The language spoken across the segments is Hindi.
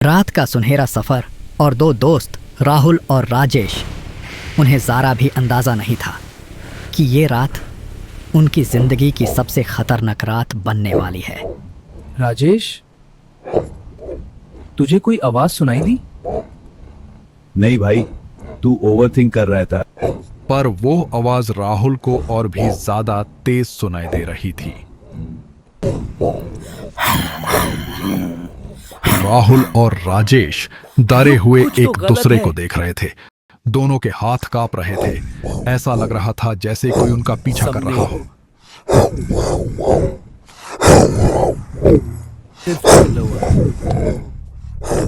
रात का सुनहरा सफर और दो दोस्त राहुल और राजेश। उन्हें ज़रा भी अंदाज़ा नहीं था कि ये रात उनकी ज़िंदगी की सबसे खतरनाक रात बनने वाली है। राजेश, तुझे कोई आवाज सुनाई दी? नहीं भाई, तू ओवरथिंक कर रहा था। पर वो आवाज राहुल को और भी ज्यादा तेज सुनाई दे रही थी। राहुल और राजेश डरे हुए एक दूसरे को देख रहे थे। दोनों के हाथ कांप रहे थे। ऐसा लग रहा था जैसे कोई उनका पीछा कर रहा हो।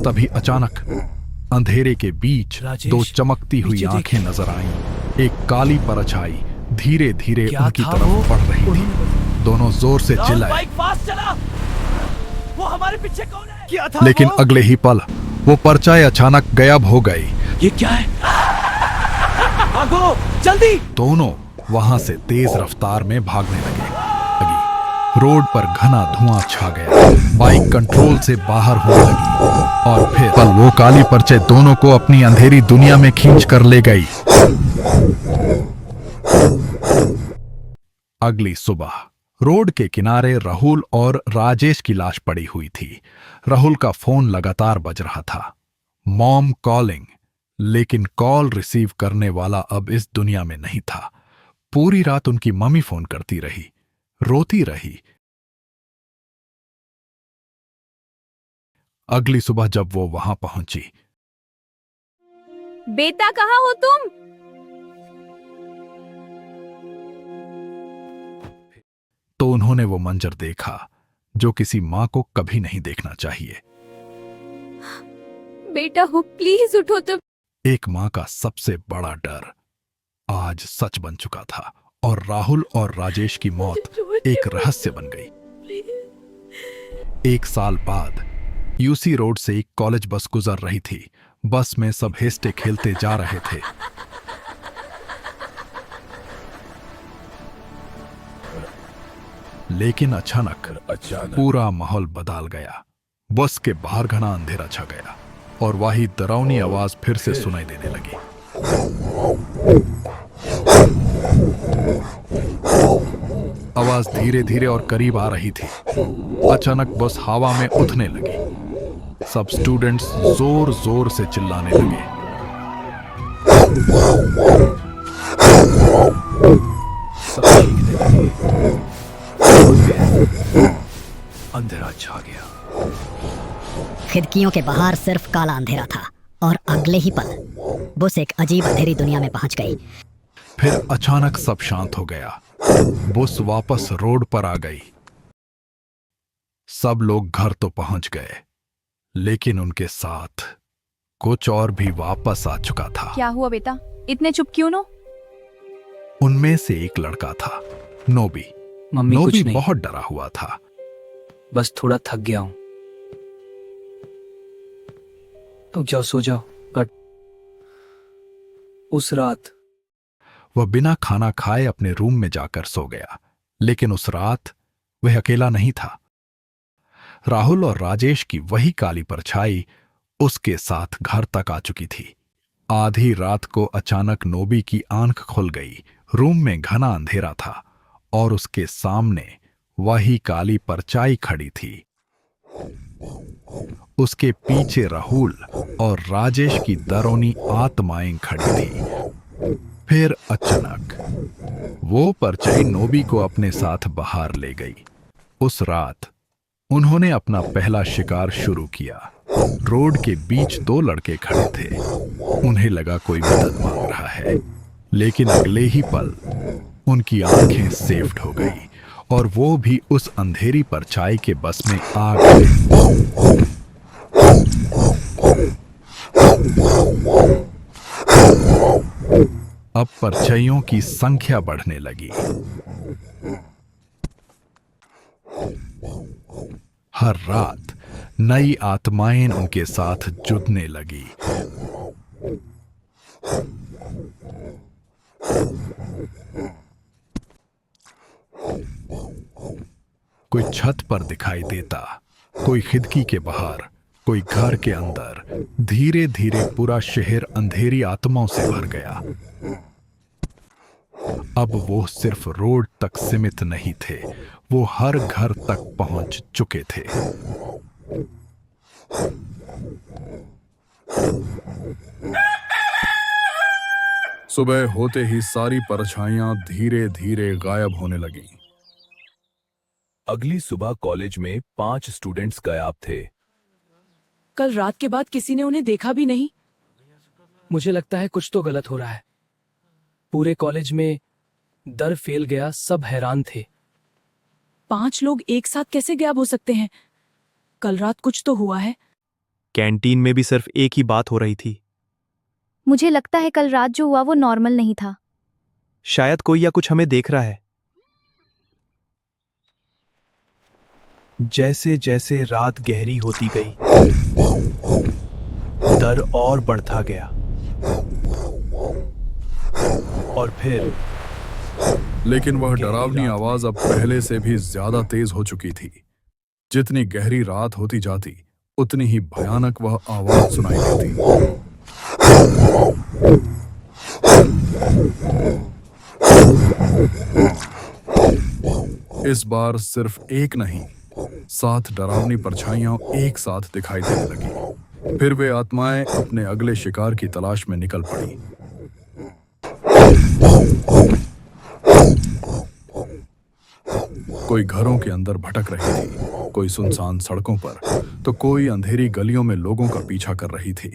तभी अचानक अंधेरे के बीच दो चमकती हुई आंखें नजर आईं। एक काली परछाई धीरे धीरे उनकी तरफ बढ़ रही थी। दोनों जोर से चिल्लाए, वो हमारे पीछे कौन है? क्या था लेकिन वो? अगले ही पल वो परछाई अचानक गायब हो गई। ये क्या है? भागो जल्दी! दोनों वहां से तेज रफ्तार में भागने लगे। रोड पर घना धुआं छा गया। बाइक कंट्रोल से बाहर होने लगी और फिर वो काली परछाई दोनों को अपनी अंधेरी दुनिया में खींच कर ले गई। अगली सुबह रोड के किनारे राहुल और राजेश की लाश पड़ी हुई थी। राहुल का फोन लगातार बज रहा था, मॉम कॉलिंग, लेकिन कॉल रिसीव करने वाला अब इस दुनिया में नहीं था। पूरी रात उनकी मम्मी फोन करती रही, रोती रही। अगली सुबह जब वो वहां पहुंची, बेटा कहाँ हो तुम? तो उन्होंने वो मंजर देखा जो किसी मां को कभी नहीं देखना चाहिए। बेटा हो, प्लीज उठो तुम। एक मां का सबसे बड़ा डर आज सच बन चुका था और राहुल और राजेश की मौत एक रहस्य बन गई। 1 साल बाद यूसी रोड से एक कॉलेज बस गुजर रही थी। बस में सब हेस्टे खेलते जा रहे थे। लेकिन अचानक पूरा माहौल बदल गया। बस के बाहर घना अंधेरा छा गया और वही डरावनी आवाज फिर से सुनाई देने लगी। आवाज धीरे धीरे और करीब आ रही थी। अचानक बस हवा में उठने लगी। सब स्टूडेंट्स जोर जोर से चिल्लाने लगे। अंधेरा छा गया। खिड़कियों के बाहर सिर्फ काला अंधेरा था और अगले ही पल बस एक अजीब अंधेरी दुनिया में पहुंच गई। फिर अचानक सब शांत हो गया। बस वापस रोड पर आ गई। सब लोग घर तो पहुंच गए, लेकिन उनके साथ कुछ और भी वापस आ चुका था। क्या हुआ बेटा, इतने चुप क्यों नो? उनमें से एक लड़का था, नोबी। मम्मी कुछ नोबी नहीं, बहुत डरा हुआ था। बस थोड़ा थक गया हूं। तो जाओ, सो जाओ। बट उस रात वह बिना खाना खाए अपने रूम में जाकर सो गया। लेकिन उस रात वह अकेला नहीं था। राहुल और राजेश की वही काली परछाई उसके साथ घर तक आ चुकी थी। आधी रात को अचानक नोबी की आंख खुल गई। रूम में घना अंधेरा था और उसके सामने वही काली परछाई खड़ी थी। उसके पीछे राहुल और राजेश की डरावनी आत्माएं खड़ी थी। फिर अचानक वो परछाई नोबी को अपने साथ बाहर ले गई। उस रात उन्होंने अपना पहला शिकार शुरू किया। रोड के बीच 2 लड़के खड़े थे। उन्हें लगा कोई मदद मांग रहा है, लेकिन अगले ही पल उनकी आंखें सेफ्ट हो गई और वो भी उस अंधेरी परछाई के बस में आ गए। अब परछाइयों की संख्या बढ़ने लगी। हर रात नई आत्माएं उनके साथ जुड़ने लगी। कोई छत पर दिखाई देता, कोई खिड़की के बाहर, कोई घर के अंदर धीरे धीरे पूरा शहर अंधेरी आत्माओं से भर गया। अब वो सिर्फ रोड तक सीमित नहीं थे, वो हर घर तक पहुंच चुके थे। सुबह होते ही सारी परछाइयां धीरे धीरे गायब होने लगीं। अगली सुबह कॉलेज में 5 स्टूडेंट्स गायब थे। कल रात के बाद किसी ने उन्हें देखा भी नहीं। मुझे लगता है कुछ तो गलत हो रहा है। पूरे कॉलेज में डर फैल गया, सब हैरान थे। 5 लोग एक साथ कैसे गायब हो सकते हैं? कल रात कुछ तो हुआ है। कैंटीन में भी सिर्फ एक ही बात हो रही थी। मुझे लगता है कल रात जो हुआ वो नॉर्मल नहीं था। शायद कोई या कुछ हमें देख रहा है। जैसे जैसे रात गहरी होती गई, डर और बढ़ता गया। और फिर लेकिन वह डरावनी आवाज अब पहले से भी ज्यादा तेज हो चुकी थी। जितनी गहरी रात होती जाती, उतनी ही भयानक वह आवाज सुनाई देती। इस बार सिर्फ एक नहीं, 7 डरावनी परछाइयां एक साथ दिखाई देने लगी। फिर वे आत्माएं अपने अगले शिकार की तलाश में निकल पड़ी। कोई घरों के अंदर भटक रही थी, कोई सुनसान सड़कों पर, तो कोई अंधेरी गलियों में लोगों का पीछा कर रही थी।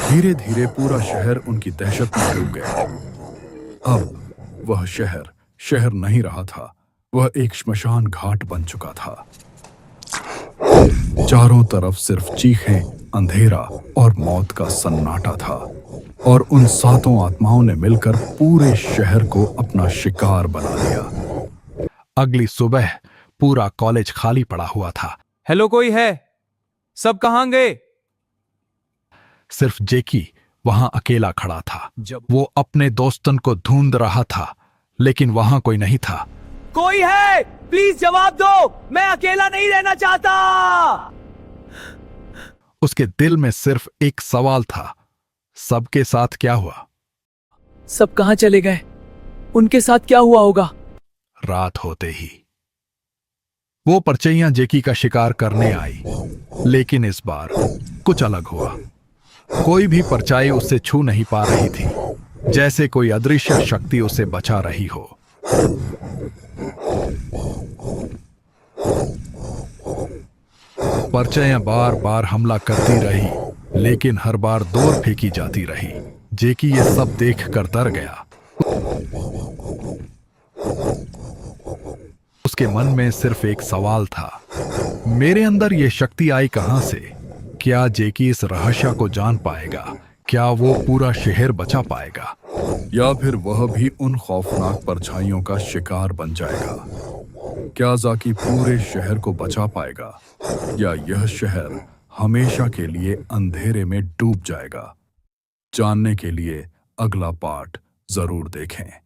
धीरे धीरे पूरा शहर उनकी दहशत में डूब गया। अब वह शहर शहर नहीं रहा था, वह एक श्मशान घाट बन चुका था। चारों तरफ सिर्फ चीखें, अंधेरा और मौत का सन्नाटा था। और उन 7 आत्माओं ने मिलकर पूरे शहर को अपना शिकार बना लिया। अगली सुबह पूरा कॉलेज खाली पड़ा हुआ था। हेलो, कोई है? सब कहां गए? सिर्फ जेकी वहां अकेला खड़ा था। वो अपने दोस्तन को ढूंढ रहा था, लेकिन वहां कोई नहीं था। कोई है? प्लीज जवाब दो, मैं अकेला नहीं रहना चाहता। उसके दिल में सिर्फ एक सवाल था, सबके साथ क्या हुआ? सब कहां चले गए? उनके साथ क्या हुआ होगा? रात होते ही वो परचैयां जेकी का शिकार करने आई, लेकिन इस बार कुछ अलग हुआ। कोई भी परछाई उससे छू नहीं पा रही थी, जैसे कोई अदृश्य शक्ति उसे बचा रही हो। परछाइयां बार बार हमला करती रही, लेकिन हर बार दूर फेंकी जाती रही। जेकी ये सब देखकर डर गया। उसके मन में सिर्फ एक सवाल था, मेरे अंदर ये शक्ति आई कहां से? क्या जेकी इस रहस्य को जान पाएगा? क्या वो पूरा शहर बचा पाएगा? या फिर वह भी उन खौफनाक परछाइयों का शिकार बन जाएगा? क्या जाकी पूरे शहर को बचा पाएगा, या यह शहर हमेशा के लिए अंधेरे में डूब जाएगा? जानने के लिए अगला पार्ट जरूर देखें।